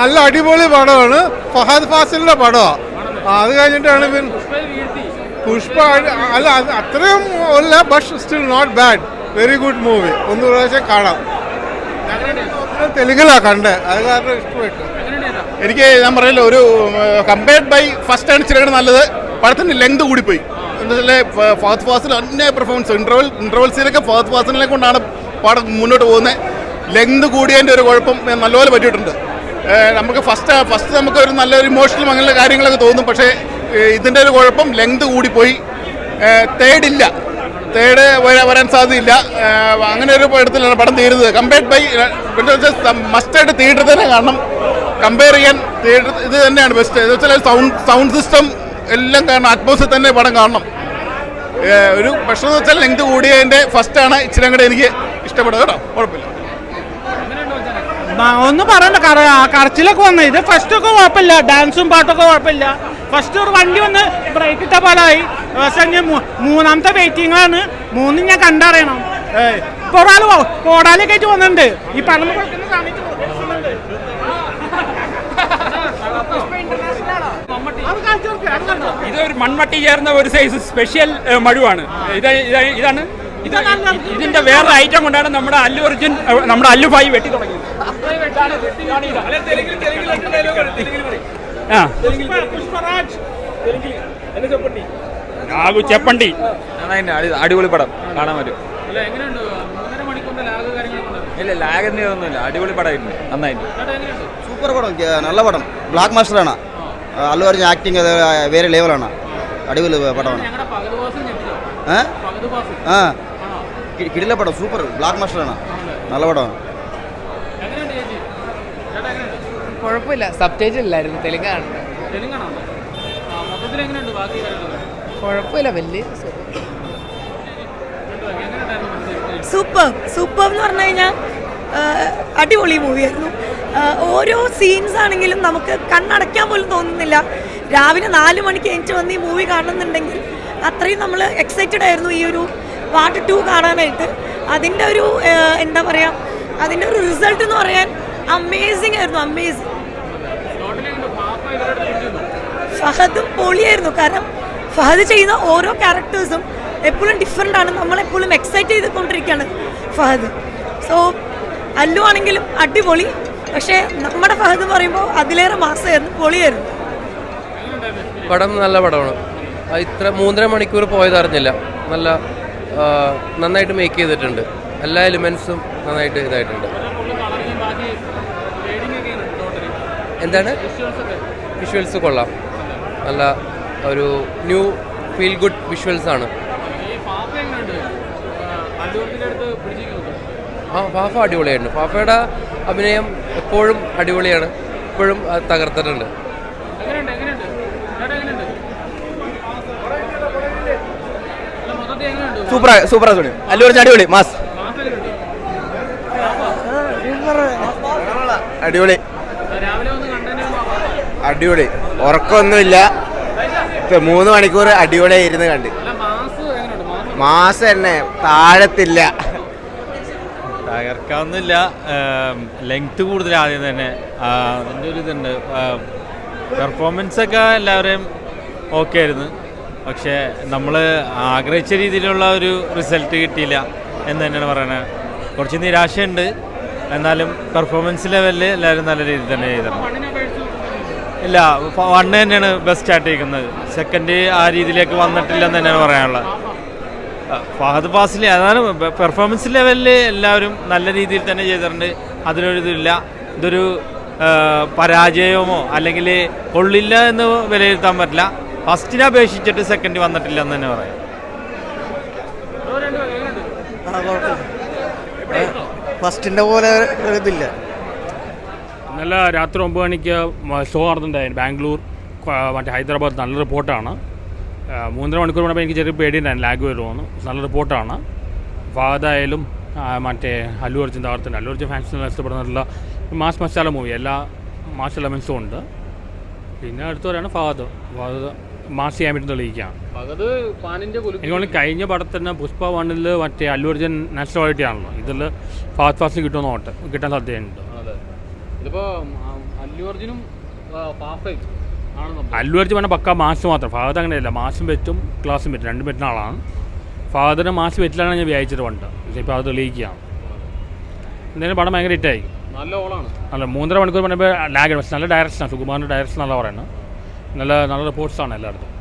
നല്ല അടിപൊളി പടമാണ്. ഫഹദ് ഫാസിലിന്റെ പടമാണ്. അത് കഴിഞ്ഞിട്ടാണ് പിന്നെ പുഷ്പ. അല്ല അത്രയും അല്ല, but still not bad. Very good movie. ഒന്ന് പ്രാവശ്യം കാണാം. തെലുങ്കിലാ കണ്ടേ, അത് കാരണം ഇഷ്ടപ്പെട്ടു എനിക്ക്. ഞാൻ പറയല്ലോ, ഒരു കമ്പയർഡ് ബൈ ഫസ്റ്റ് ആണ് ഇച്ചിരി നല്ലത്. പടത്തിന്റെ ലെങ്ത് കൂടിപ്പോയി. എന്താ വെച്ചാൽ ഫഹദ് ഫാസിൽ അന്യായ പെർഫോമൻസ്. ഇന്റർവൽ സീനൊക്കെ ഫഹദ് ഫാസിലിനെ കൊണ്ടാണ് പടം മുന്നോട്ട് പോകുന്നത്. ലെങ്ത് കൂടിയതിൻ്റെ ഒരു കുഴപ്പം നല്ലപോലെ പറ്റിയിട്ടുണ്ട്. നമുക്ക് ഫസ്റ്റ് നമുക്ക് ഒരു നല്ലൊരു ഇമോഷണൽ അങ്ങനെയുള്ള കാര്യങ്ങളൊക്കെ തോന്നും. പക്ഷേ ഇതിൻ്റെ ഒരു കുഴപ്പം ലെങ്ത് കൂടിപ്പോയി. തേർഡ് വരാൻ സാധ്യതയില്ല. അങ്ങനെ ഒരു ഇടത്തിലാണ് പടം തീരുന്നത്. കമ്പയർഡ് ബൈ മസ്റ്റായിട്ട് തിയേറ്ററിൽ തന്നെ കാണണം. കമ്പയർ ചെയ്യാൻ തിയേറ്റർ ഇത് തന്നെയാണ് ബെസ്റ്റ്. എന്ന് വെച്ചാൽ സൗണ്ട് സിസ്റ്റം എല്ലാം കാണണം. അറ്റ്മോസ്ഫിയർ തന്നെ പടം കാണണം. ഒരു പ്രശ്നം എന്ന് വെച്ചാൽ ലെങ്ത് കൂടിയതിൻ്റെ ഫസ്റ്റാണ് ഇച്ചിരി കൂടെ എനിക്ക് ഇഷ്ടപ്പെടുക കേട്ടോ. കുഴപ്പമില്ല. ഒന്നും പറയണ്ട, കരച്ചിലൊക്കെ വന്നു. ഇത് ഫസ്റ്റൊക്കെ കുഴപ്പമില്ല, ഡാൻസും പാട്ടൊക്കെ കുഴപ്പമില്ല. ഫസ്റ്റ് ഒരു വണ്ടി വന്ന് ബ്രേക്ക് ഇട്ട പോലായി. പക്ഷേ മൂന്നാമത്തെ വെയിറ്റിംഗാണ്. മൂന്നും ഞാൻ കണ്ടറിയണം. ഇപ്പോൾ ഒരാൾ കോടാലൊക്കെ ആയിട്ട് വന്നിട്ടുണ്ട്. ഈ പണം കൊടുക്കുന്ന സമയത്ത് ഇതൊരു മൺമട്ടി ചേർന്ന ഒരു സൈസ് സ്പെഷ്യൽ മഴുവാണ്. ഇതാണ് ഇതിന്റെ വേറെ ഐറ്റം കൊണ്ടാണ് നമ്മുടെ അല്ലു അർജുൻ, നമ്മുടെ അല്ലു ഭായി വെട്ടി തുടങ്ങിയത്. ചെപ്പണ്ടി അടിപൊളി പടം കാണാൻ പറ്റും. ഇല്ല ലാഗിന്റെ ഒന്നുമില്ല. അടിപൊളി പടമായിരുന്നു. നന്നായിട്ട് സൂപ്പർ പടം, നല്ല പടം. ബ്ലാക്ക് മാസ്റ്ററാണ്. അല്ലു അർജുൻ ആക്ടിങ് വേറെ ലെവലാണ്. അടിപൊളി പടമാണ്. കിടില പടം, സൂപ്പർ. ബ്ലാക്ക് മാസ്റ്ററാണ്, നല്ല പടമാണ്. കുഴപ്പമില്ല. സബ്ടൈറ്റിൽ ഇല്ലായിരുന്നു, തെലുങ്കാണ്. കുഴപ്പമില്ല, വലിയ സൂപ്പർ എന്ന് പറഞ്ഞു കഴിഞ്ഞാൽ അടിപൊളി മൂവിയായിരുന്നു. ഓരോ സീൻസ് ആണെങ്കിലും നമുക്ക് കണ്ണടയ്ക്കാൻ പോലും തോന്നുന്നില്ല. രാവിലെ 4 മണിക്ക് എണീറ്റ് വന്ന് ഈ മൂവി കാണുന്നുണ്ടെങ്കിൽ അത്രയും നമ്മൾ എക്സൈറ്റഡ് ആയിരുന്നു ഈ ഒരു പാർട്ട് 2 കാണാനായിട്ട്. അതിൻ്റെ ഒരു എന്താ പറയുക, അതിൻ്റെ ഒരു റിസൾട്ട് എന്ന് പറയാൻ അമേസിങ് ആയിരുന്നു. അമേസിങ്. ഫഹദും പൊളിയായിരുന്നു. കാരണം ഫഹദ് ചെയ്യുന്ന ഓരോ ക്യാരക്ടേഴ്സും എപ്പോഴും ഡിഫറെൻ്റ് ആണ്. നമ്മളെപ്പോഴും എക്സൈറ്റ് ചെയ്തുകൊണ്ടിരിക്കുകയാണ് ഫഹദ്. സോ അല്ലു ആണെങ്കിലും അടിപൊളി. പക്ഷേ നമ്മുടെ ഫഹദ് എന്ന് പറയുമ്പോൾ അതിലേറെ മാസമായിരുന്നു, പൊളിയായിരുന്നു. പടം നല്ല പടമാണ്. ഇത്ര 3.5 മണിക്കൂർ പോയതറിഞ്ഞില്ല. നല്ല നന്നായിട്ട് മേക്ക് ചെയ്തിട്ടുണ്ട്. എല്ലാ എലിമെൻസും നന്നായിട്ട് ഇതായിട്ടുണ്ട്. എന്താണ് വിഷ്വൽസ് കൊള്ളാം. നല്ല ഒരു ന്യൂ ഫീൽ ഗുഡ് വിഷ്വൽസ് ആണ്. ഫാഫ അടിപൊളിയായിരുന്നു. ഫാഫയുടെ അഭിനയം എപ്പോഴും അടിപൊളിയാണ്. എപ്പോഴും തകർത്തിട്ടുണ്ട്. സൂപ്പർ അല്ലു അർജുൻ അടിപൊളി. മാസ് അടിപൊളി. അടിപൊളി. ഉറക്കമൊന്നുമില്ല. 3 മണിക്കൂർ അടിപൊളിയായി ഇരുന്ന് കണ്ട്. മാസ് തന്നെ താഴത്തില്ല. തകർക്കാവുന്നില്ല. ലെങ്ത് കൂടുതൽ ആദ്യം തന്നെ. അതിൻ്റെ ഒരു ഇതുണ്ട്. പെർഫോമൻസൊക്കെ എല്ലാവരെയും ഓക്കെ ആയിരുന്നു. പക്ഷേ നമ്മൾ ആഗ്രഹിച്ച രീതിയിലുള്ള ഒരു റിസൾട്ട് കിട്ടിയില്ല എന്ന് തന്നെയാണ് പറയുന്നത്. കുറച്ച് നിരാശയുണ്ട്. എന്നാലും പെർഫോമൻസ് ലെവലിൽ എല്ലാവരും നല്ല രീതിയിൽ തന്നെ ചെയ്തിട്ടുണ്ട്. ഇല്ല, 1 തന്നെയാണ് ബെസ്റ്റ് ആയിട്ടിരിക്കുന്നത്. സെക്കൻഡ് ആ രീതിയിലേക്ക് വന്നിട്ടില്ലെന്ന് തന്നെയാണ് പറയാനുള്ളത്. ഫഹദ് ഫാസിൽ അതാണ് പെർഫോമൻസ് ലെവലിൽ എല്ലാവരും നല്ല രീതിയിൽ തന്നെ ചെയ്തിട്ടുണ്ട്. അതിനൊരു ഇതില്ല. ഇതൊരു പരാജയമോ അല്ലെങ്കിൽ കൊള്ളില്ല എന്ന് വിലയിരുത്താൻ പറ്റില്ല. ഫസ്റ്റിനെ അപേക്ഷിച്ചിട്ട് സെക്കൻഡ് വന്നിട്ടില്ല എന്ന് തന്നെ പറയാം. ഫസ്റ്റിൻ്റെ പോലെ ഇതില്ല. നല്ല രാത്രി 9 മണിക്ക് ഷോ നടന്നിട്ടുണ്ടായിരുന്നു ബാംഗ്ലൂർ മറ്റേ ഹൈദരാബാദ്. നല്ല റിപ്പോർട്ടാണ്. 3.5 മണിക്കൂർ കൊണ്ടപ്പോൾ എനിക്ക് ചെറിയ പേടിയുണ്ടായിരുന്നു, ലാഗ് വരുമെന്ന്. നല്ല റിപ്പോർട്ടാണ്. ഫഹദായാലും മറ്റേ അല്ലു അർജുൻ തകർത്തുണ്ട്. അല്ലു അർജുൻ ഫാൻസിന് ഇഷ്ടപ്പെടുന്നുള്ള മാസ് മസാല മൂവി, എല്ലാ മാസ് എലമെൻസും ഉണ്ട്. പിന്നെ അടുത്തവരാണ് ഫഹദ് മാസ് ചെയ്യാൻ പറ്റുന്ന തെളിയിക്കുകയാണ്. എനിക്ക് തോന്നുന്നു കഴിഞ്ഞ പടത്തിന് പുഷ്പ 1 മറ്റേ അല്ലു അർജുൻ നാഷണൽ ക്വാളിറ്റി ആണല്ലോ. ഇതിൽ ഫഹദ് ഫാസിൽ കിട്ടാൻ സാധ്യതയുണ്ട്. ഇതിപ്പോൾ അല്ലു അർജുനും പാഫയും ആണ് നമ്മൾ. അല്ലു അർജുൻ പറഞ്ഞാൽ പക്ക മാസ് മാത്രം. ഫഹദ് അങ്ങനെയല്ല, മാസും വെറ്റും ക്ലാസും വെറ്റും രണ്ടും പറ്റുന്ന ആളാണ്. ഫഹദിന് മാസ് വെറ്റിലാണ് ഞാൻ വിചാരിച്ചത് പണ്ട്. പക്ഷേ ഇപ്പോൾ അത് തെളിയിക്കുകയാണ്. എന്തായാലും പടം ഭയങ്കര ഹിറ്റായി. നല്ല ഓളാണ്. അല്ല 3.5 മണിക്കൂർ പറയുമ്പോൾ ലാഗ്. പക്ഷേ നല്ല ഡയറക്ഷനാണ്, സുകുമാറിൻ്റെ ഡയറക്ഷൻ നല്ല പറയുന്നത്. നല്ല റിപ്പോർട്ട്സാണ് എല്ലായിടത്തും.